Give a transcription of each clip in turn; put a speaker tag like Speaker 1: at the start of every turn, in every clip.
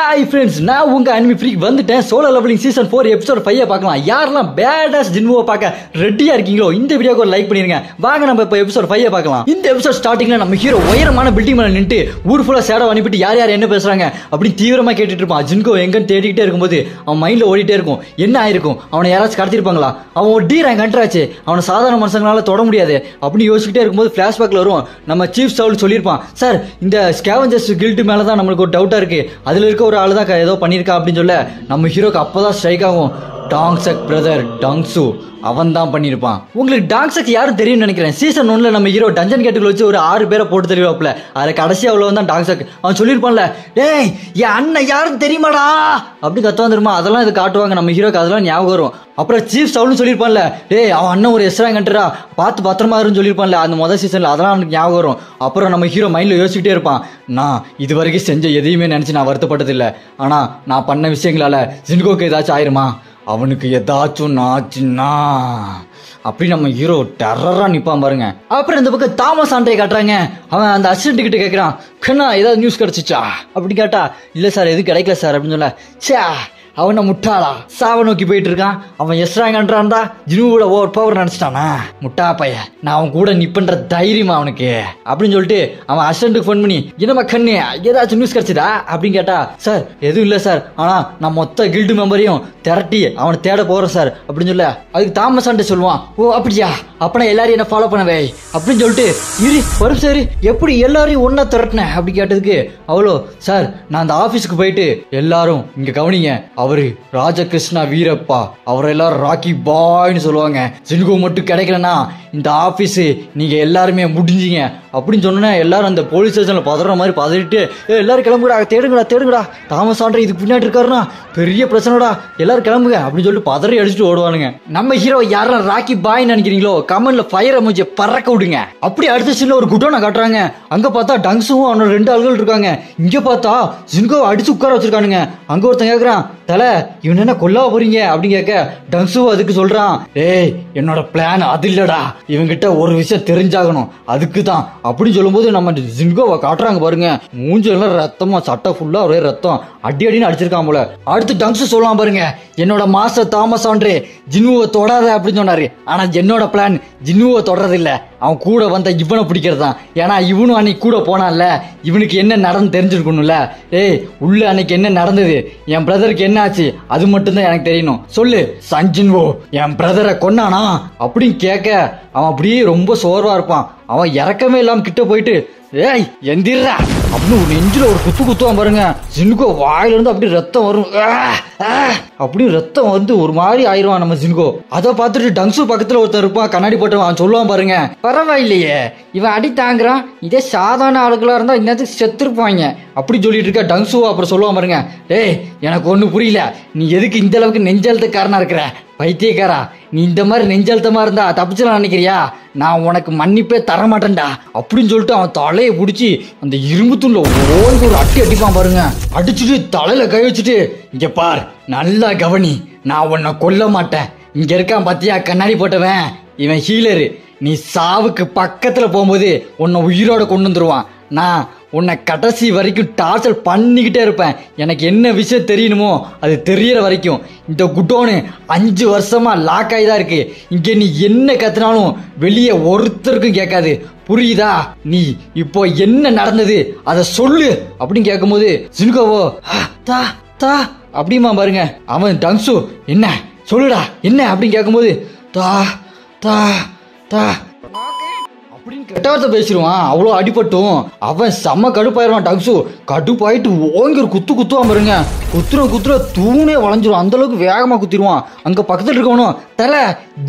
Speaker 1: Hi friends, நான் உங்க anime freak வந்துட்டேன். சோலோ லெவலிங் சீசன் 4 எபிசோட் 5 பார்க்கலாம். யாரெல்லாம் பேடாஸ் ஜின்வோவை பார்க்க ரெடியா இருக்கீங்களோ இந்த வீடியோக்கு ஒரு லைக் பண்ணிருங்க. வாங்க நம்ம இப்ப எபிசோட் 5 பார்க்கலாம். இந்த எபிசோட் ஸ்டார்டிங்ல நம்ம ஹீரோ உயரமான பில்டிங் மேல நின்று ஊர் ஃபுல்லா ஷேடோ அனுப்பிட்டு யார் யார் என்ன பேசுறாங்க அப்படி தீவிரமா கேட்டுட்டு இருப்பான். ஜின்கோ எங்கன்னு தேடிக்கிட்டே இருக்கும்போது அவன் மைண்ட்ல ஓடிட்டே இருக்கும். என்ன ஆயிருக்கும், அவனை யாராச்சும் கடத்திருப்பாங்களா, அவன் ஒரு டி ரேங்க் கண்ட்ராச்சு, அவனை சாதாரண மனுஷங்களால தொட முடியாது அப்படின்னு யோசிச்சுட்டே இருக்கும்போது பிளாஷ்பேக்ல வரும். நம்ம சீஃப் சவுல் சொல்லியிருப்பான், சார் இந்த ஸ்கேவஞ்சர்ஸ் கில்டு மேலதான் நம்மளுக்கு ஒரு டவுட்டா இருக்கு, அதுல இருக்க ஒரு ஆளு தான் ஏதோ பண்ணிருக்கா அப்படின்னு சொல்ல நம்ம ஹீரோக்கு அப்பதான் ஸ்ட்ரைக் ஆகும். டாங்சக் பிரதர் டாங்சு அவன் தான் பண்ணிருப்பான். உங்களுக்கு டாங்சக் யாரும் தெரியும் நினைக்கிறேன். சீசன் 1ல நம்ம ஹீரோ டஞ்சன் கேட்டுக்குள்ள வச்சு ஒரு 6 பேரை போட்டு தெரியவாப்ல. அதுல கடைசி அவ்வளவு தான் டாங்சக். அவன் சொல்லியிருப்பான்ல, டேய் என் அண்ணன் யாரும் தெரியுமாடா அப்படி கத்த வந்துருமா. அதெல்லாம் இது காட்டுவாங்க நம்ம ஹீரோக்கு, அதெல்லாம் ஞாபகம் வரும். அப்புறம் சீஃப் சவுல்னு சொல்லியிருப்பான்ல, டேய் அவன் அண்ணன் ஒரு எஸ்ராங்கன்றா பார்த்து பத்திரமா இருக்குன்னு சொல்லியிருப்பான்ல அந்த முதல் சீசன்ல, அதெல்லாம் அவனுக்கு ஞாபகம் வரும். அப்புறம் நம்ம ஹீரோ மைண்ட்ல யோசிச்சுட்டே இருப்பான், நான் இது வரைக்கும் செஞ்ச எதையுமே நினைச்சு நான் வருத்தப்பட்டதில்லை, ஆனா நான் பண்ண விஷயங்களால ஜின்கோக்கு ஏதாச்சும் ஆயிருமா, அவனுக்கு ஏதாச்சும் ஆச்சுன்னா அப்படி நம்ம ஹீரோ டெரரா நிப்பான் பாருங்க. அப்புறம் இந்த பக்கம் தாமஸ் ஆண்ட்ரே காட்டுறாங்க. அவன் அந்த அசிஸ்டன்ட் கிட்ட கேட்கறான், கண்ணா ஏதாவது நியூஸ் கிடைச்சிச்சா அப்படி கேட்டா, இல்ல சார் எதுவும் கிடைக்கல சார் அப்படின்னு சொல்ல, சே அவனை முட்டாளா சாவ நோக்கி போயிட்டு இருக்கான். அவன் எஸ்ராங்கன்றான்டா ஜினுவோட ஓவர் பவர் நினைச்சிட்டானா முட்டா பைய, நான் அவன் கூட நிப்பன்ற தைரியமா அவனுக்கு அப்படின்னு சொல்லிட்டு அவன் அசிஸ்டன்ட்டுக்கு ஃபோன் பண்ணி, என்னமா கண்ணு ஏதாச்சும் நியூஸ் கிடைச்சதா அப்படின்னு கேட்டா, சார் எதுவும் இல்லை சார், ஆனா நான் மொத்த கில்டு மெம்பரையும் திரட்டி அவனை தேட போறேன் சார் அப்படின்னு சொல்ல, அதுக்கு தாமஸ் ஆண்டே சொல்லுவான், ஓ அப்படியா அப்பனா எல்லாரையும் என்ன ஃபாலோ பண்ணவே அப்படின்னு சொல்லிட்டு, இரு வரும் சார் எப்படி எல்லாரையும் ஒன்னா திரட்டினேன் அப்படி கேட்டதுக்கு அவ்வளோ, சார் நான் அந்த ஆபீஸ்க்கு போயிட்டு எல்லாரும் இங்க கவனிங்க, அவரு ராஜகிருஷ்ணா வீரப்பா, அவரை எல்லாரும் ராக்கி பாய்னு சொல்லுவாங்க, ஜின்கோ மட்டும் கிடைக்கலன்னா இந்த ஆபீஸ் நீங்க எல்லாருமே முடிஞ்சீங்க அப்படின்னு சொன்னா எல்லாரும் அந்த போலீஸ் ஸ்டேஷன்ல பதற மாதிரி பதறிட்டு, எல்லாரும் கிளம்புடா தேடுங்கடா தாமஸ் ஆண்ட்ரே இதுக்கு பின்னாடி இருக்காருன்னா பெரிய பிரச்சனைடா எல்லாரும் கிளம்புங்க அப்படின்னு சொல்லிட்டு பதறி அடிச்சுட்டு ஓடுவானுங்க. நம்ம ஹீரோ யாரெல்லாம் ராக்கி பாய் நினைக்கிறீங்களோ கமெண்ட்ல ஃபயர் எமோஜியை பறக்க விடுங்க. அப்படி அடுத்த சீன்ல ஒரு குட்டோனை காட்டுறாங்க. அங்க பார்த்தா டங்ஸும் அவனோட 2 ஆள்கள் இருக்காங்க. இங்க பார்த்தா ஜின்கோவை அடிச்சு உட்கார வச்சிருக்கானுங்க. அங்க ஒருத்தன் கேக்குறான், தலை இவன் என்ன கொல்லாவ போறீங்க அப்படின்னு கேட்க, டங்ஸு அதுக்கு சொல்றான், ஏய் என்னோட பிளான் அது இல்லடா, இவங்கிட்ட ஒரு விஷயம் தெரிஞ்சாகணும் அதுக்கு தான் அப்படின்னு சொல்லும்போது நம்ம ஜின்கோவை காட்டுறாங்க பாருங்க. மூஞ்செல்லாம் ரத்தமா, சட்டை ஃபுல்லா ஒரே ரத்தம், அடின்னு அடிச்சிருக்கான் போல. அடுத்து டங்ஸு சொல்லலாம் பாருங்க, என்னோட மாஸ்டர் தாமஸ் ஆண்ட்ரே ஜின்னுவை தொடாத அப்படின்னு சொன்னாரு, ஆனா என்னோட பிளான் ஜின்னுவை தொடறது இல்ல, அவன் கூட வந்த இவனை பிடிக்கிறதான். ஏன்னா இவனும் அன்னைக்கு கூட போனான்ல, இவனுக்கு என்ன நடந்து தெரிஞ்சிருக்கணும்ல. ஏய் உள்ள அன்னைக்கு என்ன நடந்தது, என் பிரதருக்கு என்ன ஆச்சு அது மட்டும் தான் எனக்கு தெரியணும், சொல்லு சஞ்சின்வோ என் பிரதரை கொன்னானா அப்படின்னு கேட்க அவன் அப்படியே ரொம்ப சோர்வா இருப்பான். அவன் இறக்கமே இல்லாம கிட்ட போயிட்டு, ஏய் எந்திரா அப்படின்னு ஒரு நெஞ்சில ஒரு குத்துவான் பாருங்க. ஜின்கோ வாயில இருந்து அப்படி ரத்தம் வரும், அப்படி ரத்தம் வந்து ஒரு மாதிரி ஆயிடுவான் நம்ம ஜின்கோ. அதை பார்த்துட்டு டங்ஸு பக்கத்துல ஒருத்தர் இருப்பான் கண்ணாடி போட்டவன், அவன் சொல்லுவான் பாருங்க, பரவாயில்லையே இவன் அடி தாங்குறான், இதே சாதாரண ஆளுகளா இருந்தா இன்னத்துக்கு செத்துருப்பாங்க அப்படி சொல்லிட்டு இருக்க டங்ஸு. அப்புறம் சொல்லுவான் பாருங்க, டேய் எனக்கு ஒண்ணு புரியல, நீ எதுக்கு இந்த அளவுக்கு நெஞ்செழுத்துக்காரனா இருக்கிற பைத்தியக்காரா, நீ இந்த மாதிரி நெஞ்சழுத்தமா இருந்தா தப்பிச்சலாம் நினைக்கிறியா, நான் உனக்கு மன்னிப்பே தரமாட்டேன்டா அப்படின்னு சொல்லிட்டு அவன் தலையை பிடிச்சி அந்த இரும்பு தூண்ல ஓய்ந்து ஒரு அடிப்பான் பாருங்க. அடிச்சுட்டு தலையில கை வச்சுட்டு, இங்க பார் நல்லா கவனி, நான் உன்னை கொல்ல மாட்டேன், இங்க இருக்கான் பாத்தியா கண்ணாடி போட்டவன், இவன் ஹீலரு, நீ சாவுக்கு பக்கத்துல போகும்போது உன்னை உயிரோட கொண்டு வந்துருவான், நான் உன்னை கடைசி வரைக்கும் டார்ச்சர் பண்ணிக்கிட்டே இருப்பேன், எனக்கு என்ன விஷயம் தெரியணுமோ அது தெரியற வரைக்கும். இந்த குட்டோனு 5 வருஷமா லாக் ஆகிதான் இருக்கு, இங்க நீ என்ன கத்துனாலும் வெளியே ஒருத்தருக்கும் கேட்காது, புரியுதா, நீ இப்போ என்ன நடந்தது அதை சொல்லு அப்படின்னு கேட்கும் போது ஜின்கோவோ தா தா அப்படிமா பாருங்க. அவன் டங்ஸு என்ன சொல்லுடா என்ன அப்படின்னு கேட்கும்போது, தா தா தா அப்படின்னு கெட்ட வார்த்தை பேசிடுவான். அவ்வளோ அடிபட்டும் அவன் செம்ம கடுப்பாயிருவான். டங்ஸு கடுப்பாயிட்டு ஓங்கி ஒரு குத்துவான் பாருங்க. குத்துற தூணே வளைஞ்சிரும், அந்த அளவுக்கு வேகமா குத்திடுவான். அங்க பக்கத்துல இருக்கவனும், தலை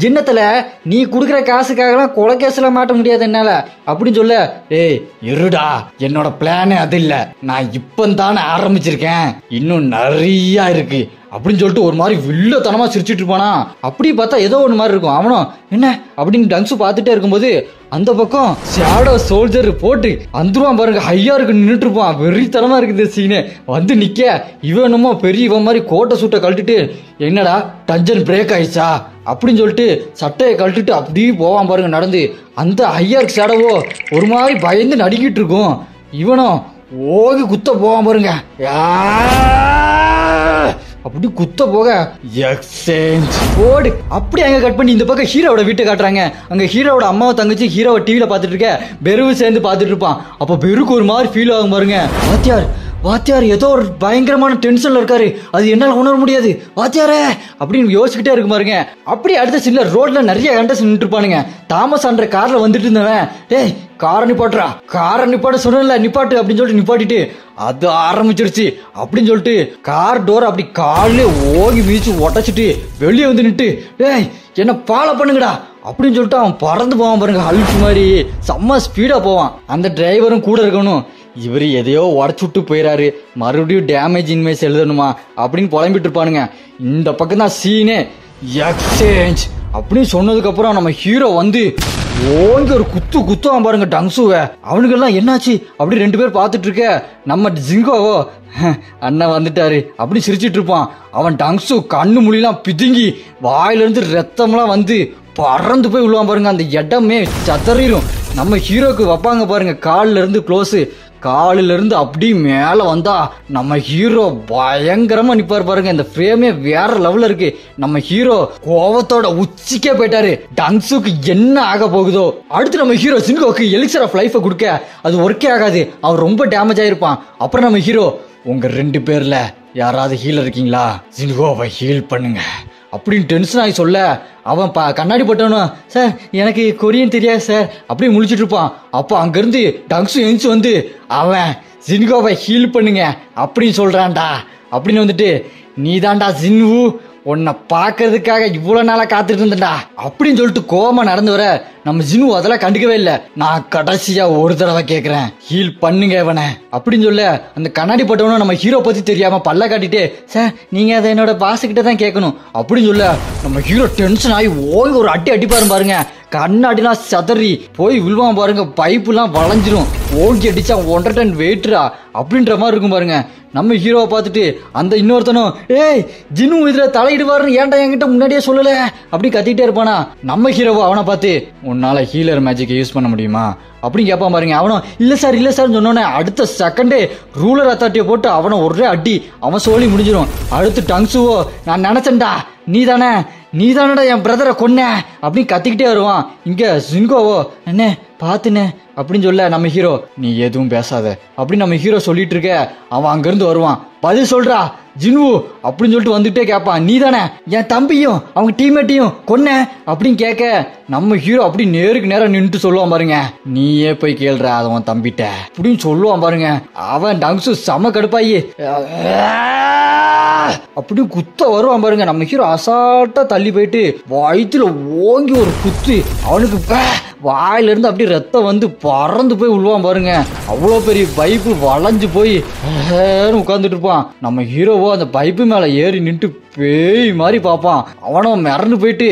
Speaker 1: என்ன தலை நீ குடுக்கிற காசுக்காகலாம் கொலை கேஸ்ல மாட்ட முடியாது என்னால அப்படின்னு சொல்ல, ஏய் இருடா என்னோட பிளானே அது இல்ல, நான் இப்பந்தானே ஆரம்பிச்சிருக்கேன், இன்னும் நிறைய இருக்கு அப்படின்னு சொல்லிட்டு ஒரு மாதிரி வில்லத்தனமா சிரிச்சிட்டு இருப்பானா. அப்படி பார்த்தா ஏதோ ஒன்று மாதிரி இருக்கும். அவனும் என்ன அப்படின்னு டங்ஸு பார்த்துட்டே இருக்கும்போது அந்த பக்கம் ஷேடோ சோல்ஜர் போட்டு வந்துருவான் பாருங்க. ஹையா இருக்கு நின்றுட்டு இருப்பான், வெறித்தனமா இருக்குது சீனு. வந்து நிக்க இவன் என்னமோ பெரிய இவன் மாதிரி கோட்டை சூட்டை கழட்டிட்டு, என்னடா டஞ்சன் பிரேக் ஆயிடுச்சா அப்படின்னு சொல்லிட்டு சட்டையை கழட்டிட்டு அப்படியே போவான் பாருங்க நடந்து. அந்த ஹையா ஷேடோவோ ஒரு மாதிரி பயந்து நடுங்கிட்டு இருக்கும். இவனும் ஓகே குத்த போவான் பாருங்க. அப்படி குத்த போக எக்ஸ்சேஞ்ச் ஓடு. அப்படி அங்க கட் பண்ணி இந்த பக்கம் ஹீரோவோட வீட்டை காட்டுறாங்க. அங்க ஹீரோவோட அம்மாவை தங்கச்சி ஹீரோவை டிவில பாத்துட்டு இருக்க பெருவு சேர்ந்து பாத்துட்டு இருப்பான். அப்ப பெருக்கு ஒரு மாதிரி ஃபீல் ஆகும் பாருங்க. வாத்தியார் ஏதோ ஒரு பயங்கரமான டென்ஷன்ல இருக்காரு, அது என்னால உணர முடியாது வாத்தியாரே அப்படின்னு யோசிச்சுக்கிட்டே இருக்கு பாருங்க. அப்படி அடுத்த சீன்ல ரோட்ல நிறைய கண்டஸ்ட் நின்று இருப்பானுங்க. தாமஸ் ஆண்ட்ரே கார்ல வந்துட்டு இருந்தவன், டேய் காரை நிப்பாட்டுறா, காரை நிப்பாட்ட சொன்னல நிப்பாட்டு அப்படின்னு சொல்லிட்டு நிப்பாட்டிட்டு அது ஆரம்பிச்சிருச்சு. அப்படின்னு சொல்லிட்டு கார் டோர் அப்படி காலிலே ஓங்கி மீச்சு உடச்சிட்டு வெளியே வந்து நிட்டு, டேய் என்ன ஃபாலோ பண்ணுங்கடா அப்படின்னு சொல்லிட்டு அவன் பறந்து போவான் பாருங்க. ஹல்க் மாதிரி செம்ம ஸ்பீடா போவான். அந்த டிரைவரும் கூட இருக்கணும். இவர் எதையோ உடச்சுட்டு போயிடாரு, மறுபடியும் டேமேஜ் இன்வேஸ் எழுதணுமா அப்படின்னு புலம்பிட்டு இருப்பானுங்க. இந்த பக்கம் தான் சீனே எக்ஸ்சேஞ்ச் அப்படின்னு சொன்னதுக்கு அப்புறம் நம்ம ஹீரோ வந்து ஓங்கி ஒரு குத்துவான் பாருங்க டங்ஸுவை. அவனுக்கெல்லாம் என்னாச்சு அப்படி 2 பேர் பார்த்துட்டு இருக்க. நம்ம ஜிங்கோவோ அண்ணன் வந்துட்டாரு அப்படி சிரிச்சிட்டு இருப்பான். அவன் டங்ஸு கண்ணு மொழிலாம் பிதுங்கி வாயிலிருந்து ரத்தம்லாம் வந்து பறந்து போய் விழுவான் பாருங்க. அந்த இடமே சதறிடும். நம்ம ஹீரோக்கு வைப்பாங்க பாருங்க காலில இருந்து க்ளோஸு, காலில இருந்து அப்படி மேல வந்தா நம்ம ஹீரோ பயங்கரமா நிப்பாரு பாருங்க. இந்த ஃப்ரேமே வேற லெவல்ல இருக்கு. நம்ம ஹீரோ கோவத்தோட உச்சிக்கே போயிட்டாரு. டங்ஸுக்கு என்ன ஆக போகுதோ. அடுத்து நம்ம ஹீரோ ஜின்கோக்கு எலிக்சர் ஆஃப் லைஃபை கொடுக்க அது ஒர்க்கே ஆகாது. அவன் ரொம்ப டேமேஜ் ஆயிருப்பான். அப்புறம் நம்ம ஹீரோ, உங்க 2 பேர்ல யாராவது ஹீலர் இருக்கீங்களா, ஜின்கோவை ஹீல் பண்ணுங்க அப்படின்னு டென்ஷன் ஆகி சொல்ல, அவன் கண்ணாடி போட்டவனும், சார் எனக்கு கொரியன் தெரியாது சார் அப்படி முழிச்சிட்டு இருப்பான். அப்போ அங்கிருந்து டங்ஸு எழுந்து வந்து அவன் ஜின்கோவை ஹீல் பண்ணுங்க அப்படின்னு சொல்றான்டா. அப்படின்னு வந்துட்டு, நீ தான்டா ஜின்வு, உன்னை பாக்குறதுக்காக இவ்வளவு நாளா காத்துட்டு இருந்தேன்டா அப்படின்னு சொல்லிட்டு கோவமா நடந்து வர நம்ம ஜினு அதெல்லாம் கண்டுக்கவே இல்லை. நான் கடைசியா ஒரு தடவை கேட்கிறேன், ஹீல் பண்ணுங்க இவனை அப்படின்னு சொல்ல, அந்த கண்ணாடி போட்டவனும் நம்ம ஹீரோ பத்தி தெரியாம பல்ல காட்டிட்டு, சார் நீங்க அதை என்னோட பாஸ் கிட்ட தான் கேட்கணும் அப்படின்னு சொல்ல, நம்ம ஹீரோ டென்ஷன் ஆகி ஓய் ஒரு அடிப்பாரு பாருங்க. கண்ணாடிலாம் சதறி போய் விழுவான் பாருங்க. பைப்புலாம் வளைஞ்சிரும். ஓங்கி அடிச்சா 1.5 டன் வெயிட்ரா அப்படின்ற மாதிரி இருக்கும் பாருங்க. நம்ம ஹீரோவை பார்த்துட்டு அந்த இன்னொருத்தனும், ஏய் ஜினு இதுல தலையிடுவாருன்னு ஏன்டா என்கிட்ட முன்னாடியே சொல்லல அப்படி கத்திட்டே இருப்பானா. நம்ம ஹீரோவை அவனை பார்த்து, உன்னால ஹீலர் மேஜிக்கை யூஸ் பண்ண முடியுமா அப்படின்னு கேட்பான் பாருங்க. அவனும் இல்ல சார் சொன்னோன்னே அடுத்த செகண்டே ரூலர் அத்தாட்டியை போட்டு அவனை ஒரே அடி, அவன் சோழி முடிஞ்சிடும். அடுத்து டங்ஸுவோ, நான் நினைச்சேன்டா நீ தானடா என் பிரதரை கொன்ன அப்படின்னு கத்திக்கிட்டே வருவான். இங்க ஜின்கோவோ, என்ன பாத்துனே அப்படின்னு சொல்ல, நம்ம ஹீரோ நீ எதுவும் பேசாத அப்படின்னு நம்ம ஹீரோ சொல்லிட்டு இருக்க. அவன் அங்கிருந்து வருவான். பதில் சொல்றா ஜின்வு அப்படின்னு சொல்லிட்டு வந்துட்டே கேட்பான், நீ தானே என் தம்பியும் அவங்க டீம்மேட்டையும் கொன்ன அப்படின்னு கேட்க, நம்ம ஹீரோ அப்படி நேருக்கு நேரம் நின்று சொல்லுவான் பாருங்க, நீயே போய் கேள்ற அதை உன் தம்பிட்ட அப்படின்னு சொல்லுவான் பாருங்க. அவன் டங்ஸு செம கடுப்பாயி அப்படி குத்த வருவான் பாருங்க. நம்ம ஹீரோ அசால்ட்டா தள்ளி போயிட்டு வயிற்றுல ஓங்கி ஒரு குத்து, அவனுக்கு வாயில இருந்து அப்படியே ரத்தம் வந்து பறந்து போய் விழுவான் பாருங்க. அவ்வளோ பெரிய பைப்பு வளைஞ்சு போய் உட்கார்ந்துட்டு இருப்பான். நம்ம ஹீரோவோ அந்த பைப்பு மேல ஏறி நின்று பேய் மாதிரி பார்ப்பான். அவனும் மிரண்டு போயிட்டு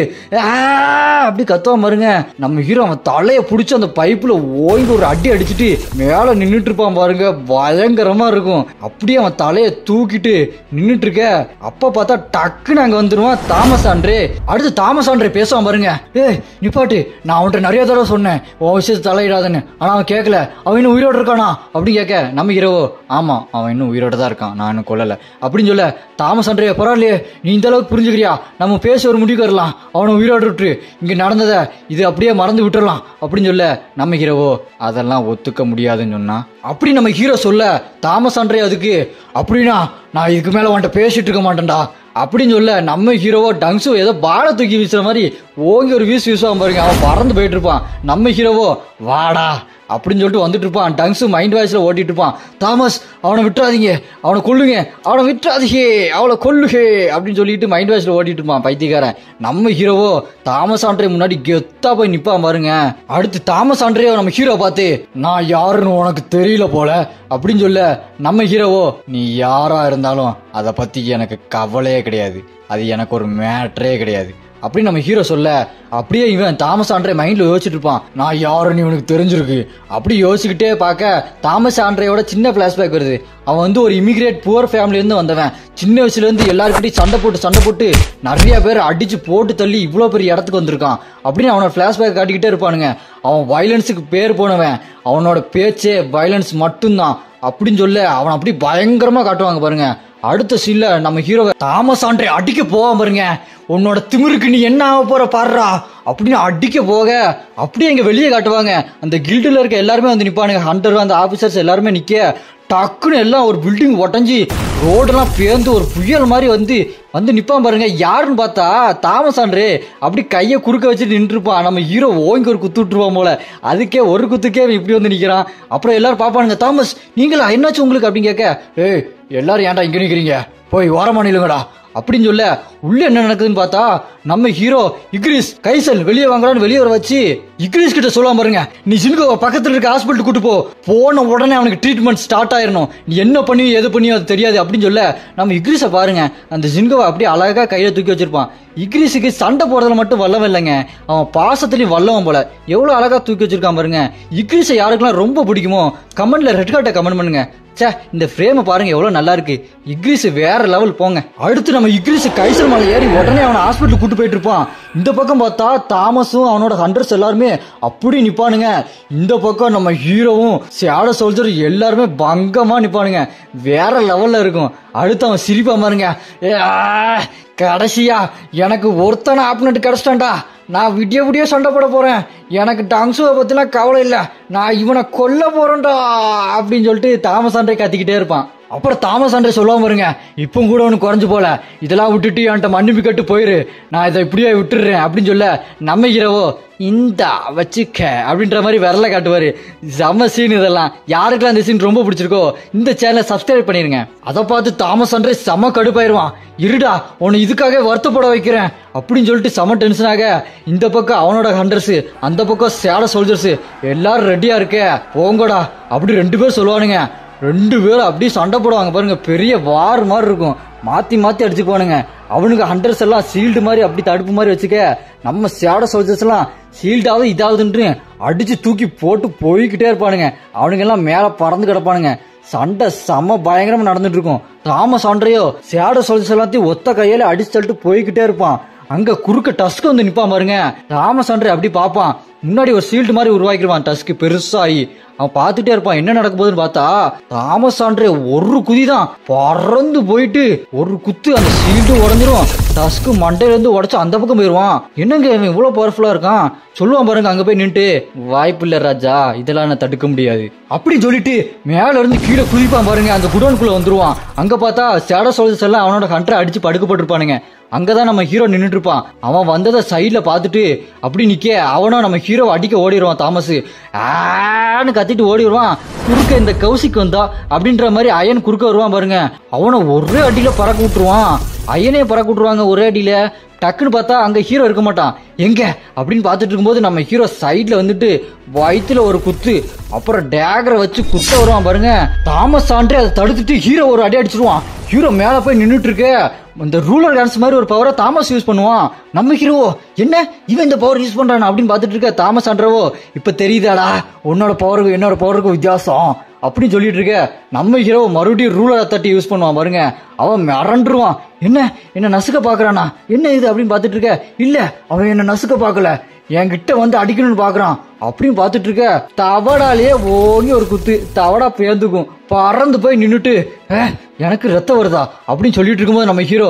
Speaker 1: அப்படி கத்துவான் பாருங்க. நம்ம ஹீரோ அவன் தலையை பிடிச்சி அந்த பைப்புல ஓங்கி ஒரு அடி அடிச்சுட்டு மேல நின்றுட்டு இருப்பான் பாருங்க. பயங்கரமா இருக்கும். அப்படியே அவன் தலையை தூக்கிட்டு நின்றுட்டு இருக்க. அப்ப பார்த்தா டக்குன்னு அங்க வந்துருவான் தாமஸ் ஆண்ட்ரே. அடுத்து தாமஸ் ஆண்ட்ரே பேசுவான் பாருங்க, ஏய் நிப்பாட்டு, நான் அவன்கிட்ட நிறைய தடவை சொன்னேன் உன் விஷயத்தை தலையிடாதுன்னு, ஆனா அவன் கேட்கல, அவன் இன்னும் உயிரோடு இருக்கானா அப்படின்னு கேட்க, நம்ம ஹீரோவோ ஆமா அவன் இன்னும் உயிரோட தான் இருக்கான், நான் இன்னும் கொல்லல அப்படின்னு சொல்ல, தாமஸ் ஆண்ட்ரே பரவாயில்லையே நீ இந்த அளவுக்கு புரிஞ்சுக்கிறியா, நம்ம பேச ஒரு முடிவுக்கு வரலாம், அவனை உயிரோடு விட்டு இங்க நடந்ததை இது அப்படியே மறந்து விட்டுறலாம் அப்படின்னு சொல்ல, நம்ம ஹீரோவோ அதெல்லாம் ஒத்துக்க முடியாதுன்னு சொன்னா. அப்படி நம்ம ஹீரோ சொல்ல, தாமஸ் ஆண்ட்ரே அதுக்கு அப்படின்னா நான் இதுக்கு மேல உன்கிட்ட பேசிட்டு இருக்க மாட்டேன்டா அப்படின்னு சொல்ல, நம்ம ஹீரோவோ டங்ஸு ஏதோ பாலை தூக்கி வீசுற மாதிரி ஓங்கி ஒரு வீசுவான் பாருங்க. அவன் பறந்து போயிட்டு இருப்பான். நம்ம ஹீரோவோ வாடா அப்படின்னு சொல்லிட்டு வந்துட்டு இருப்பான். டங்ஸு மைண்ட் வாய்ஸ்ல ஓட்டிட்டு இருப்பான். தாமஸ் அவனை விட்டுறாதீங்க, அவனை கொல்லுங்க, அவனை விட்டுறாதீங்க, அவளை கொல்லுகே அப்படின்னு சொல்லிட்டு மைண்ட் வாய்ஸ்ல ஓட்டிட்டு இருப்பான் பைத்தியக்காரன். நம்ம ஹீரோவோ தாமஸ் ஆண்ட்ரே முன்னாடி கெத்தா போய் நிப்பான் பாருங்க. அடுத்து தாமஸ் ஆண்ட்ரே நம்ம ஹீரோ பார்த்து, நான் யாருன்னு உனக்கு தெரியல போல அப்படின்னு சொல்ல, நம்ம ஹீரோவோ நீ யாரா இருந்தாலும் அதை பத்தி எனக்கு கவலையே கிடையாது, அது எனக்கு ஒரு மேட்டரே கிடையாது அப்படின்னு நம்ம ஹீரோ சொல்ல, அப்படியே இவன் தாமஸ் ஆண்ட்ரே மைண்ட்ல யோசிச்சுட்டு இருப்பான். நான் யாருன்னு இவனுக்கு தெரிஞ்சிருக்கு அப்படி யோசிச்சுக்கிட்டே பார்க்க, தாமஸ் ஆண்ட்ரேயோட சின்ன பிளாஷ்பேக் வருது. அவன் வந்து ஒரு இமிகிரேட் புவர் ஃபேமிலில இருந்து வந்தவன். சின்ன வயசுல இருந்து எல்லாருக்கிட்டையும் சண்டை போட்டு நிறைய பேர் அடிச்சு போட்டு தள்ளி இவ்வளவு பெரிய இடத்துக்கு வந்திருக்கான் அப்படின்னு அவனோட பிளாஷ்பேக் காட்டிக்கிட்டே இருப்பானுங்க. அவன் வயலன்ஸுக்கு பேர் போனவன். அவனோட பேச்சே வயலன்ஸ் மட்டும்தான். அப்படின்னு சொல்ல அவன் அப்படி பயங்கரமா காட்டுவாங்க பாருங்க. அடுத்த சீன்ல நம்ம ஹீரோவை தாமஸ் ஆண்ட்ரே அடிக்க போவான் பாருங்க. உன்னோட திமிருக்கு நீ என்ன ஆக போற பாடுறா அப்படின்னு அடிக்க போக அப்படியே இங்க வெளியே காட்டுவாங்க. அந்த கில்டுல இருக்க எல்லாருமே வந்து நிப்பானுங்க. ஹண்டர் அந்த ஆபீசர்ஸ் எல்லாருமே நிக்க டக்குன்னு எல்லாம் ஒரு பில்டிங் உடஞ்சி ரோடெல்லாம் பேர்ந்து ஒரு புயல் மாதிரி வந்து நிப்பான் பாருங்க. யாருன்னு பார்த்தா தாமஸ் ஆண்ட்ரே அப்படி கையை குறுக்க வச்சுட்டு நின்றுருப்பான். நம்ம ஹீரோ ஓங்கி ஒரு குத்து விட்டுருவான் போல. அதுக்கே ஒரு குத்துக்கே இப்படி வந்து நிக்கிறான். அப்புறம் எல்லாரும் பாப்பானுங்க, தாமஸ் நீங்களா என்னாச்சு உங்களுக்கு அப்படின்னு கேட்க, ஏய் எல்லாரும் ஏன்டா இங்க நிக்கிறீங்க, போய் ஓரமா நில்லுங்கடா அப்படின்னு சொல்ல உள்ள என்ன நடக்குதுன்னு பார்த்தா நம்ம ஹீரோ இக்ரிஸ் கைசல் வெளியே வாங்கலான்னு வெளியே வர வச்சு இக்ரிஸ் கிட்ட சொல்லுவான் பாருங்க, நீ ஜின்கோவை பக்கத்துல இருக்க ஹாஸ்பிட்டல் கூட்டு போன உடனே அவனுக்கு ட்ரீட்மெண்ட் ஸ்டார்ட் ஆயிரணும், நீ என்ன பண்ணியோ எது பண்ணியோ அது தெரியாது அப்படின்னு சொல்ல நம்ம இக்ரிஸை பாருங்க அந்த ஜின்கோவை அப்படியே அழகா கையில தூக்கி வச்சிருப்பான். இக்ரிஸுக்கு சண்டை போடுறதுல மட்டும் வல்லவன் இல்லைங்க, அவன் பாசத்துலயும் வல்லவன் போல. எவ்வளவு அழகா தூக்கி வச்சிருக்கான் பாருங்க. இக்ரிஸை யாருக்கெல்லாம் ரொம்ப பிடிக்குமோ கமெண்ட்ல ரெட் கார்ட்டை கமெண்ட் பண்ணுங்க. சே இந்த ஃப்ரேமை பாருங்க எவ்வளவு நல்லா இருக்கு. இக்ரிஸ் வேற லெவல் போங்க. அடுத்து நம்ம இக்ரிஸ் கைசல் மலை ஏறி உடனே அவனை ஹாஸ்பிட்டல் கூட்டு போயிட்டு இருப்பான். இந்த பக்கம் பார்த்தா தாமஸும் அவனோட ஹண்டர்ஸ் எல்லாருமே அப்படி நிப்பானுங்க. இந்த பக்கம் நம்ம ஹீரோவும் ஷேடோ சோல்ஜர் எல்லாருமே பங்கமா நிப்பானுங்க. வேற லெவல்ல இருக்கும். அடுத்து அவன் சிரிப்பா பாருங்க, கடைசியா எனக்கு ஒருத்தனை ஆப்னட் கிடைச்சிட்டான்டா, நான் விடிய சண்டை போட போறேன், எனக்கு டங்ஸுவை பத்திலாம் கவலை இல்லை, நான் இவனை கொல்ல போறேன்டா அப்படின்னு சொல்லிட்டு தாமஸ் ஆண்ட்ரே கத்திக்கிட்டே இருப்பான். அப்புறம் தாமஸ் ஆண்ட்ரே சொல்லுவாம பாருங்க, இப்போ கூட ஒன்று குறைஞ்சு போல, இதெல்லாம் விட்டுட்டு என்கிட்ட மன்னிப்பு கட்டு போயிரு, நான் இதை இப்படியே விட்டுடுறேன் அப்படின்னு சொல்ல நம்ம ஹீரோவோ இந்த வச்சுக்க அப்படின்ற மாதிரி விரல காட்டுவாரு. செம்ம சீன் இதெல்லாம். யாருக்கெல்லாம் இந்த சீன் ரொம்ப பிடிச்சிருக்கோ இந்த சேனலை சப்ஸ்கிரைப் பண்ணிருங்க. அதை பார்த்து தாமஸ் ஆண்ட்ரே செம்ம கடுப்பாயிருவான். இருடா உன்னை இதுக்காக வருத்தப்பட வைக்கிறேன் அப்படின்னு சொல்லிட்டு செம்ம டென்ஷனாக இந்த பக்கம் அவனோட ஹண்டர்ஸ் அந்த பக்கம் ஷேடோ சோல்ஜர்ஸ் எல்லாரும் ரெடியா இருக்க போங்கடா அப்படி ரெண்டு பேர் சொல்லுவானுங்க. ரெண்டு பேரும் அப்படியே சண்டை போடுவாங்க பாருங்க. பெரிய வார் மாதிரி இருக்கும். மாத்தி மாத்தி அடிச்சுக்குவானுங்க. அவனுக்கு ஹண்டர்ஸ் எல்லாம் சீல்டு மாதிரி அப்படி தடுப்பு மாதிரி வச்சுக்க, நம்ம ஷேடோ சோல்ஜர்ஸ் எல்லாம் சீல்டாவது இதாவதுன்னு அடிச்சு தூக்கி போட்டு போய்கிட்டே இருப்பானுங்க. அவனுங்க எல்லாம் மேல பறந்து கிடப்பானுங்க. சண்டை செம்ம பயங்கரமா நடந்துட்டு இருக்கும். தாமஸ் ஆண்ட்ரேயோ ஷேடோ சோல்ஜர்ஸ் எல்லாத்தையும் ஒத்த கையில அடிச்சு தள்ளிட்டு போய்கிட்டே இருப்பான். அங்க குறுக்க டஸ்க் வந்து நிப்பான் பாருங்க. தாமஸ் ஆண்ட்ரே அப்படி பாப்பான். முன்னாடி ஒரு சீல்டு மாதிரி உருவாக்கிடுவான் டஸ்க் பெருசாகி. அவன் பார்த்துட்டே இருப்பான் என்ன நடக்க போகுதுன்னு பார்த்தா தாமஸ் ஆண்ட்ரே ஒரு குதிதான் பறந்து போயிட்டு ஒரு குத்து அந்த சீல்டு உடஞ்சிரும். டஸ்க்கு மண்டையில இருந்து உடச்சு அந்த பக்கம் போயிருவான். என்னங்க இவன் இவ்வளவு பவர்ஃபுல்லா இருக்கான் சொல்லுவான் பாருங்க. அங்க போய் நின்றுட்டு வாய்ப்பு இல்ல ராஜா, இதெல்லாம் நான் தடுக்க முடியாது அப்படின்னு சொல்லிட்டு மேல இருந்து கீழே குதிப்பான் பாருங்க. அந்த குடோனுக்குள்ள வந்துருவான். அங்க பார்த்தா ஷேடோ சோல்ஜர்ஸ் எல்லாம் அவனோட ஹண்டரை அடிச்சு படுக்கப்பட்டிருப்பானுங்க. அங்கதான் நம்ம ஹீரோ நின்றுட்டு இருப்பான். அவன் வந்ததை சைட்ல பாத்துட்டு அப்படி நிக்க அவனும் நம்ம ஹீரோ அடிக்க ஓடிடுவான். தாமஸ் ஆன்னு கத்திட்டு ஓடிடுவான். குறுக்க இந்த கௌசிக் வந்தா அப்படின்ற மாதிரி அயன் குறுக்க வருவான் பாருங்க. அவனை ஒரே அடியில பறக்க விட்டுருவான். அயனே பறக்க விட்டுருவாங்க ஒரே அடியில. டக்குன்னு பார்த்தா அங்க ஹீரோ இருக்க மாட்டான். எங்க அப்படின்னு பாத்துட்டு இருக்கும்போது நம்ம ஹீரோ சைட்ல வந்துட்டு வயிற்றுல ஒரு குத்து, அப்புறம் டேகரை வச்சு குத்த வருவான் பாருங்க. தாமஸ் ஆண்ட்ரே அதை தடுத்துட்டு ஹீரோ ஒரு அடி அடிச்சிருவான். ஹீரோ மேல போய் நின்றுட்டு இருக்க இந்த ரூலர் டான்ஸ் மாதிரி ஒரு பவரை தாமஸ் யூஸ் பண்ணுவான். நம்ம ஹீரோவோ என்ன இவன் இந்த பவர் யூஸ் பண்றான் அப்படின்னு பாத்துட்டு இருக்க தாமஸ் ஆண்ட்ரேவோ இப்ப தெரியுதாடா உன்னோட பவருக்கு என்னோட பவருக்கு வித்தியாசம் அப்படின்னு சொல்லிட்டு இருக்க. நம்ம ஹீரோ மறுபடியும் ரூலரை தட்டி யூஸ் பண்ணுவான் பாருங்க. அவன் மிரண்டுருவான். என்ன நசுக்க பாக்குறானா என்ன இது அப்படின்னு பாத்துட்டு இருக்க. இல்ல அவன் என்ன நசுக்க பாக்கல, என்கிட்ட வந்து அடிக்கணும்னு பாக்குறான் அப்படின்னு பாத்துட்டு இருக்க. தவடாலேயே ஓங்கி ஒரு குத்து, தவடா பேந்துக்கும். பறந்து போய் நின்னுட்டு எனக்கு ரத்தம் வருதா அப்படின்னு சொல்லிட்டு இருக்கும்போது நம்ம ஹீரோ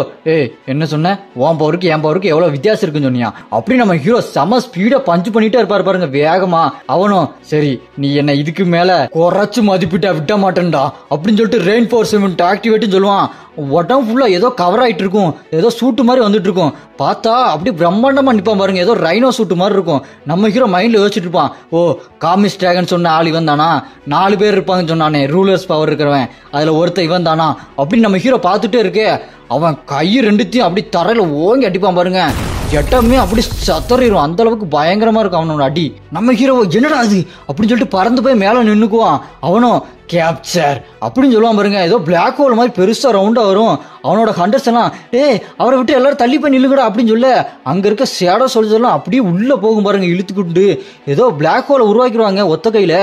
Speaker 1: என்ன சொன்ன, உன் பவருக்கு என் பவருக்கு எவ்வளவு வித்தியாசம் இருக்குன்னு சொன்னியா அப்படின்னு நம்ம ஹீரோ செம ஸ்பீடா பஞ்சு பண்ணிட்டே இருப்பாரு பாருங்க வேகமா. அவனும் சரி நீ என்ன இதுக்கு மேல குறைச்சு மதிப்பிட்டா விட்ட மாட்டேன்டா அப்படின்னு சொல்லிட்டு ரெயின் ஃபோர்ஸ்மெண்ட் ஆக்டிவேட்னு சொல்லுவான். உடம்பு ஃபுல்லா ஏதோ கவர் ஆயிட்டு இருக்கும், ஏதோ சூட்டு மாதிரி வந்துட்டு இருக்கும். பார்த்தா அப்படி பிரம்மாண்டமா நிப்பான் பாருங்க, ஏதோ ரைனோ சூட்டு மாதிரி இருக்கும். நம்ம ஹீரோ மைண்ட்ல யோசிச்சுட்டு இருப்பான், ஓ காமிஸ் டிராகன் சொன்ன ஆள் இவன் தானா, 4 பேர் இருப்பாங்கன்னு சொன்னானே ரூலர்ஸ் பவர் இருக்கிறவன், அதுல ஒருத்த இவன் தானா அப்படின்னு நம்ம ஹீரோ பார்த்துட்டே இருக்கே. அவன் கை ரெண்டுத்தையும் அப்படி தரையில ஓங்கி அடிப்பான் பாருங்க. எட்டமே அப்படி சத்தறிடும். அந்த அளவுக்கு பயங்கரமா இருக்கும் அவனோட அடி. நம்ம ஹீரோ என்னடா அது அப்படின்னு சொல்லிட்டு பறந்து போய் மேல நின்னுக்குவான். அவனும் கேப்சர் அப்படின்னு சொல்லுவான் பாருங்க. ஏதோ பிளாக் ஹோல் மாதிரி பெருசா ரவுண்டா வரும். அவனோட ஹண்டர்ஸ் எல்லாம் அவரை விட்டு எல்லாரும் தள்ளி போய் நில்லுங்கடா அப்படின்னு சொல்ல அங்க இருக்க ஷேடோ சோல்ஜர்ஸ் எல்லாம் அப்படியே உள்ள போகும் பாருங்க இழுத்துக்கிட்டு. ஏதோ பிளாக் ஹோலை உருவாக்கிடுவாங்க ஒத்த கையில.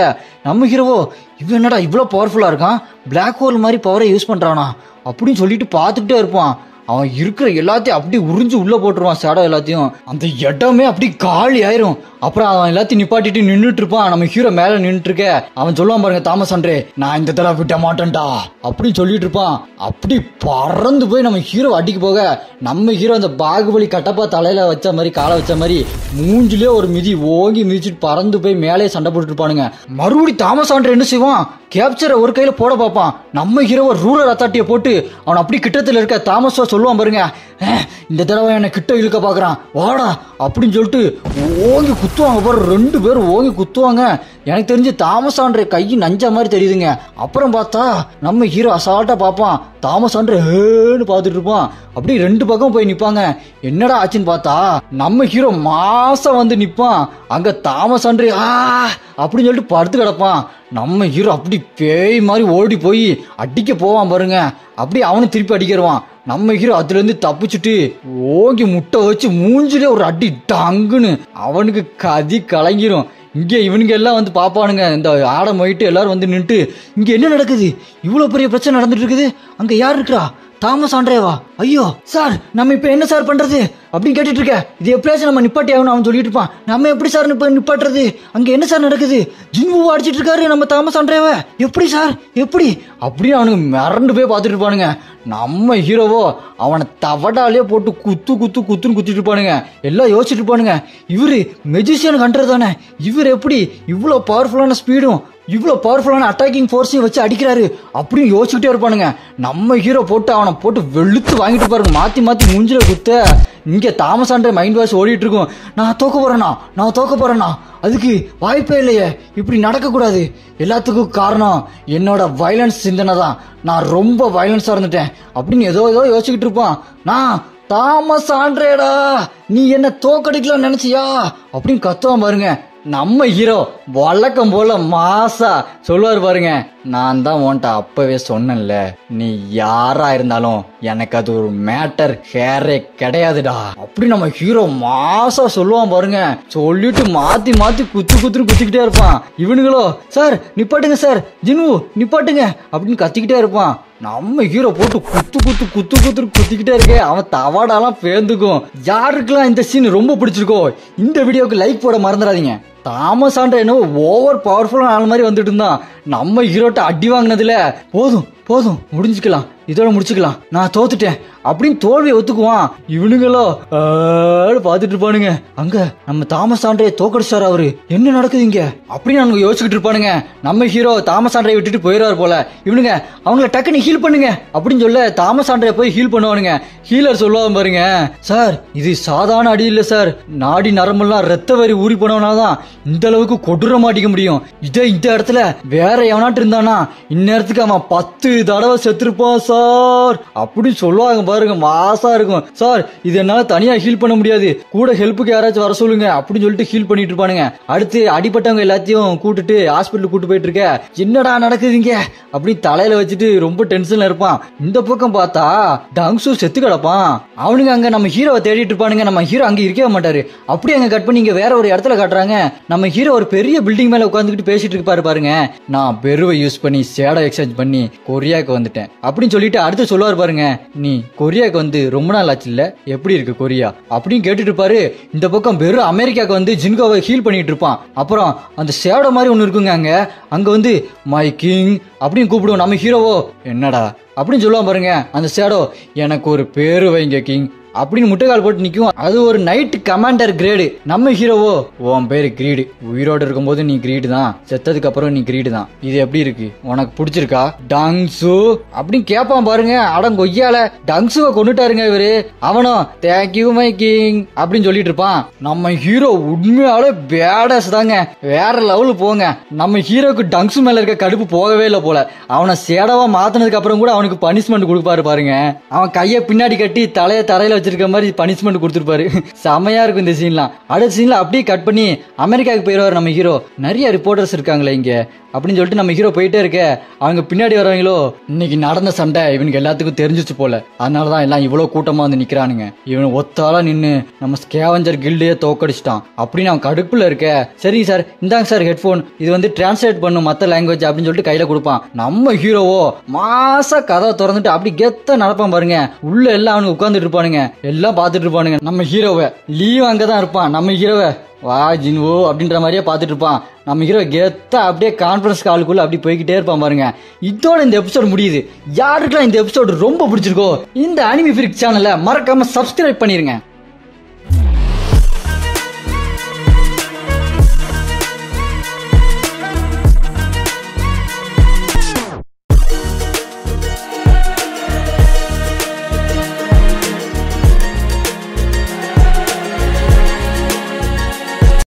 Speaker 1: நம்ம ஹீரோவோ இவன் என்னடா இவ்வளவு பவர்ஃபுல்லா இருக்கான், பிளாக் ஹோல் மாதிரி பவரை யூஸ் பண்றானா அப்படின்னு சொல்லிட்டு பார்த்துக்கிட்டே இருப்பான். அவன் இருக்கிற எல்லாத்தையும் அப்படி உறிஞ்சு உள்ள போட்டுருவான் ஷேடோ எல்லாத்தையும். அந்த இடமே அப்படி காலி ஆயிரும். அப்புறம் அவன் எல்லாத்தையும் நிப்பாட்டிட்டு நின்றுட்டு இருப்பான். நம்ம ஹீரோ மேல நின்றுட்டு இருக்க அவன் சொல்லுவான் பாருங்க, தாமஸ் ஆண்ட்ரே நான் இந்த தடவை விட்ட மாட்டேன்டா அப்படின்னு சொல்லிட்டு இருப்பான். அப்படி பறந்து போய் நம்ம ஹீரோ அடிக்க போக நம்ம ஹீரோ அந்த பாகுபலி கட்டப்பா தலையில வச்ச மாதிரி காலை வச்ச மாதிரி மூஞ்சிலே ஒரு மிதி ஓங்கி மிதிச்சுட்டு பறந்து போய் மேலே சண்டை போட்டுட்டு இருப்பானுங்க. மறுபடி தாமஸ் ஆண்ட்ரே என்ன செய்வான், கேப்சரை ஒரு கையில போட பார்ப்பான். நம்ம ஹீரோ ரூலர் அத்தாட்டியை போட்டு அவன் அப்படி கிட்டத்தில் இருக்க தாமஸா சொல்லுவான் பாருங்க, இந்த தடவை என்ன கிட்ட இழுக்க பாக்குறான் வாடா அப்படின்னு சொல்லிட்டு ஓங்கி குத்துவாங்க பாரு. 2 பேரும் ஓங்கி குத்துவாங்க. எனக்கு தெரிஞ்சு தாமஸ் ஆண்ட்ரே கை நஞ்ச மாதிரி தெரியுதுங்க. அப்புறம் பார்த்தா நம்ம ஹீரோ அசால்ட்டா பார்ப்பான், தாமஸ் ஆண்ட்ரே ஹேன்னு பார்த்துட்டு இருப்பான். அப்படி 2 பக்கம் போய் நிப்பாங்க. என்னடா ஆச்சுன்னு பார்த்தா நம்ம ஹீரோ மாசம் வந்து நிப்பான். அங்க தாமஸ் ஆண்ட்ரே அப்படின்னு சொல்லிட்டு படுத்து கிடப்பான். நம்ம ஹீரோ அப்படி பேய் மாதிரி ஓடி போய் அடிக்க போவான் பாருங்க. அப்படி அவனு திருப்பி அடிக்கிறவான். நம்ம ஹீரோ அதுல இருந்து தப்பிச்சுட்டு ஓங்கி முட்டை வச்சு மூஞ்சிலே ஒரு அடி டாங்குன்னு அவனுக்கு கதி கலங்கிரும். இங்கே இவனுங்க எல்லாம் வந்து பாப்பானுங்க. இந்த ஆடம் போயிட்டு எல்லாரும் வந்து நின்றுட்டு இங்க என்ன நடக்குது, இவ்வளவு பெரிய பிரச்சனை நடந்துட்டு இருக்குது, அங்க யார் இருக்கிறா, தாமஸ் ஆண்ட்ரேவா, ஐயோ சார் நம்ம இப்ப என்ன சார் பண்றது அப்படின்னு கேட்டுட்டு இருக்க. இது எப்படியாச்சும் நம்ம நிப்பாட்டி ஆகணும் அவன் சொல்லிட்டு இருப்பான். நம்ம எப்படி சார் நிப்பாட்டுறது, அங்க என்ன சார் நடக்குது, ஜின்வூ அடிச்சிட்டு இருக்காரு நம்ம தாமஸ் ஆண்ட்ரேவை, எப்படி சார் எப்படி அப்படின்னு அவனுக்கு மிரண்டு போய் பார்த்துட்டு இருப்பானுங்க. நம்ம ஹீரோவோ அவனை தவடாலே போட்டு குத்துன்னு குத்திட்டு இருப்பானுங்க. எல்லாம் யோசிச்சுட்டு இருப்பானுங்க, இவரு மெஜிஷியன் ஹண்டர் தானே, இவர் எப்படி இவ்வளவு பவர்ஃபுல்லான ஸ்பீடும் இவ்வளவு பவர்ஃபுல்லான அட்டாக்கிங் ஃபோர்ஸையும் வச்சு அடிக்கிறாரு அப்படின்னு யோசிச்சுக்கிட்டே இருப்பானுங்க. நம்ம ஹீரோ போட்டு அவனை போட்டு வெளுத்து வாங்கிட்டு பாருங்க, மாத்தி மாத்தி மூஞ்சில குத்த. இங்க தாமஸ் ஆண்ட்ரே மைண்ட் வாஷ் ஓடிட்டு இருக்கும், நான் தோக்க போறேனா அதுக்கு வாய்ப்பே இல்லையே, இப்படி நடக்க கூடாது, எல்லாத்துக்கும் காரணம் என்னோட வயலன்ஸ் சிந்தனை தான், நான் ரொம்ப வயலன்ஸா இருந்துட்டேன் அப்படின்னு ஏதோ யோசிச்சுக்கிட்டு இருப்பான். நான் தாமஸ் ஆண்ட்ரேடா நீ என்ன தோக்கடிக்கலாம் நினைச்சியா அப்படின்னு கத்துவான் பாருங்க. நம்ம ஹீரோ வழக்கம் போல மாசா சொல்லுவாரு பாருங்க, நான் தான் உன்ட்ட அப்பவே சொன்னேன்ல, நீ யாரா இருந்தாலும் எனக்கு அது ஒரு மேட்டர் ஹேரே கிடையாதுடா அப்படி நம்ம ஹீரோ மாசா சொல்லுவான் பாருங்க. சொல்லிட்டு மாத்தி மாத்தி குத்திக்கிட்டே இருப்பான். இவனுங்களோ சார் நிப்பாட்டுங்க சார், ஜின்வூ நிப்பாட்டுங்க அப்படின்னு கத்திக்கிட்டே இருப்பான். நம்ம ஹீரோ போட்டு குத்திக்கிட்டே இருக்கே, அவன் தவாடாலாம் பேந்துக்கும். யாருக்கெல்லாம் இந்த சீன் ரொம்ப பிடிச்சிருக்கோ இந்த வீடியோக்கு லைக் போட மறந்துடாதீங்க. தாமஸ் ஆண்ட்ரே என்ன ஓவர் பவர்ஃபுல்லான ஆள் மாதிரி வந்துட்டு இருந்தான். நம்ம ஹீரோட்ட அடி வாங்கினதுல போதும் முடிஞ்சுக்கலாம், இதோட முடிச்சுக்கலாம், நான் தோத்துட்டேன் அப்படின்னு தோல்வியை ஒத்துக்குவான். இவனுங்களோ பாத்துட்டு இருப்பானுங்க, அங்க நம்ம தாமஸ் ஆண்ட்ரே தோக்கடிச்சாரு, அவரு என்ன நடக்குது இங்க அப்படின்னு அவங்க யோசிச்சுக்கிட்டு இருப்பானுங்க. நம்ம ஹீரோ தாமஸ் ஆண்ட்ரே விட்டுட்டு போயிடுவாரு போல. இவனுங்க அவங்கள டக்குன்னு ஹீல் பண்ணுங்க அப்படின்னு சொல்ல தாமஸ் ஆண்ட்ரே போய் ஹீல் பண்ணுவானுங்க. ஹீலர் சொல்லுவாங்க பாருங்க, சார் இது சாதாரண அடி இல்ல சார், நாடி நரம்பெல்லாம் ரத்த வரி ஊறி போனவனாதான் இந்த அளவுக்கு கொடூரமா அடிக்க முடியும். இதே இந்த இடத்துல வேற எவனாட்டு இருந்தானா இந்நேரத்துக்கு அவன் 10 தடவை செத்துருப்பான் சார் அப்படின்னு சொல்லுவாங்க பாருங்க. மாசா இருக்கும். சார் இது என்னால தனியா ஹீல் பண்ண முடியாது, கூட ஹெல்ப்புக்கு யாராச்சும் வர சொல்லுங்க அப்படின்னு சொல்லிட்டு ஹீல் பண்ணிட்டு இருப்பானுங்க. அடுத்து அடிப்பட்டவங்க எல்லாத்தையும் கூட்டிட்டு ஹாஸ்பிட்டல் கூட்டு போயிட்டு இருக்க, என்னடா நடக்குதுங்க அப்படி தலையில வச்சுட்டு ரொம்ப டென்ஷன்ல இருப்பான். இந்த பக்கம் பார்த்தா டங்ஸு செத்து கிடப்பான். அவனுங்க அங்க நம்ம ஹீரோவை தேடிட்டு இருப்பானுங்க. நம்ம ஹீரோ அங்க இருக்கவே மாட்டாரு. அப்படி அங்க கட் பண்ணி இங்க வேற ஒரு இடத்துல காட்டுறாங்க. நம்ம ஹீரோ ஒரு பெரிய பில்டிங் மேல உட்காந்துக்கிட்டு பேசிட்டு இருப்பாரு பாருங்க, நான் பெருவை யூஸ் பண்ணி ஷேடோ எக்ஸ்சேஞ்ச் பண்ணி கொரியாக்கு வந்துட்டேன் அப்படின்னு சொல்லிட்டு அடுத்து சொல்லுவார் பாருங்க, நீ கொரியாக்கு வந்து ரொம்ப நாள் ஆச்சு இல்ல, எப்படி இருக்கு கொரியா அப்படின்னு கேட்டுட்டு இருப்பாரு. இந்த பக்கம் பெரு அமெரிக்காக்கு வந்து ஜின்கோவை ஹீல் பண்ணிட்டு இருப்பான். அப்புறம் அந்த ஷேடோ மாதிரி ஒண்ணு இருக்குங்க, அங்க வந்து மை கிங் அப்படின்னு கூப்பிடுவோம். நம்ம ஹீரோவோ என்னடா அப்படின்னு சொல்லுவான் பாருங்க. அந்த ஷேடோ எனக்கு ஒரு பேரு வைங்க கிங் அப்படின்னு முட்டைக்கால் போட்டு நிக்கும். அது ஒரு நைட் கமாண்டர் கிரேடு. நம்ம ஹீரோவோ உன் பேரு கிரீடு, உயிரோடு இருக்கும் போது நீ கிரீடு தான், செத்ததுக்கு அப்புறம் நீ கிரீடு தான், இது எப்படி இருக்கு உனக்கு பிடிச்சிருக்கா டங்ஸு அப்படின்னு கேட்பான் பாருங்க. அடங்கொய்யால டங்ஸுவை கொண்டுட்டாருங்க இவரு. அவனும் தேங்க்யூ மை கிங் அப்படின்னு சொல்லிட்டு இருப்பான். நம்ம ஹீரோ உண்மையாலே பேடஸ் தாங்க, வேற லெவலு போங்க. நம்ம ஹீரோக்கு டங்ஸு மேல இருக்க கடுப்பு போகவே இல்லை போல. அவனை சேடவா மாத்தினதுக்கு அப்புறம் கூட அவனுக்கு பனிஷ்மெண்ட் கொடுப்பாரு பாருங்க. அவன் கையை பின்னாடி கட்டி தலையை தரையில வச்சிருக்க மாதிரி பனிஷ்மெண்ட் கொடுத்துருப்பாரு. செமையா இருக்கும் இந்த சீன்லாம். அடுத்த சீன்ல அப்படியே கட் பண்ணி அமெரிக்காவுக்கு போயிடுவார் நம்ம ஹீரோ. நிறைய ரிப்போர்ட்டர்ஸ் இருக்காங்களே இங்க அப்படின்னு சொல்லிட்டு நம்ம ஹீரோ போயிட்டே இருக்க, அவங்க பின்னாடி வரவங்களோ இன்னைக்கு நடந்த சண்டை இவனுக்கு எல்லாத்துக்கும் தெரிஞ்சிச்சு போல, அதனாலதான் எல்லாம் இவ்வளவு கூட்டமா வந்து நிக்கிறானுங்க, இவன் ஒத்தாலா நின்னு நம்ம ஸ்கேவஞ்சர் கில்டையே தோக்கடிச்சிட்டான் அப்படின்னு அவன் கடுப்புல இருக்க. சரிங்க சார், இந்தாங்க சார் ஹெட்போன், இது வந்து டிரான்ஸ்லேட் பண்ணும் மத்த லாங்குவேஜ் அப்படின்னு சொல்லிட்டு கையில கொடுப்பான். நம்ம ஹீரோவோ மாசா கதை திறந்துட்டு அப்படி கெத்த நடப்பான் பாருங்க. உள்ள எல்லாம் அவனுக்கு உட்கார்ந்துட்டு இருப்பானுங்க, எல்லாம் பாத்துட்டு இருப்பானுங்க. நம்ம ஹீரோவை லீவ் அங்கதான் இருப்பான். நம்ம ஹீரோவை வா ஜின்வோ அப்படின்ற மாதிரியே பாத்துட்டு இருப்பான். நம்ம ஹீரோ கெத்தா அப்படியே கான்ஃபரன்ஸ் காலுக்குள்ள அப்படி போய்கிட்டே இருப்பான் பாருங்க. இதோட இந்த எபிசோட் முடியுது. யாருக்கெல்லாம் இந்த எபிசோட் ரொம்ப பிடிச்சிருக்கோ இந்த அனிமி ஃப்ரீக் சேனலை மறக்காம சப்ஸ்கிரைப் பண்ணிருங்க.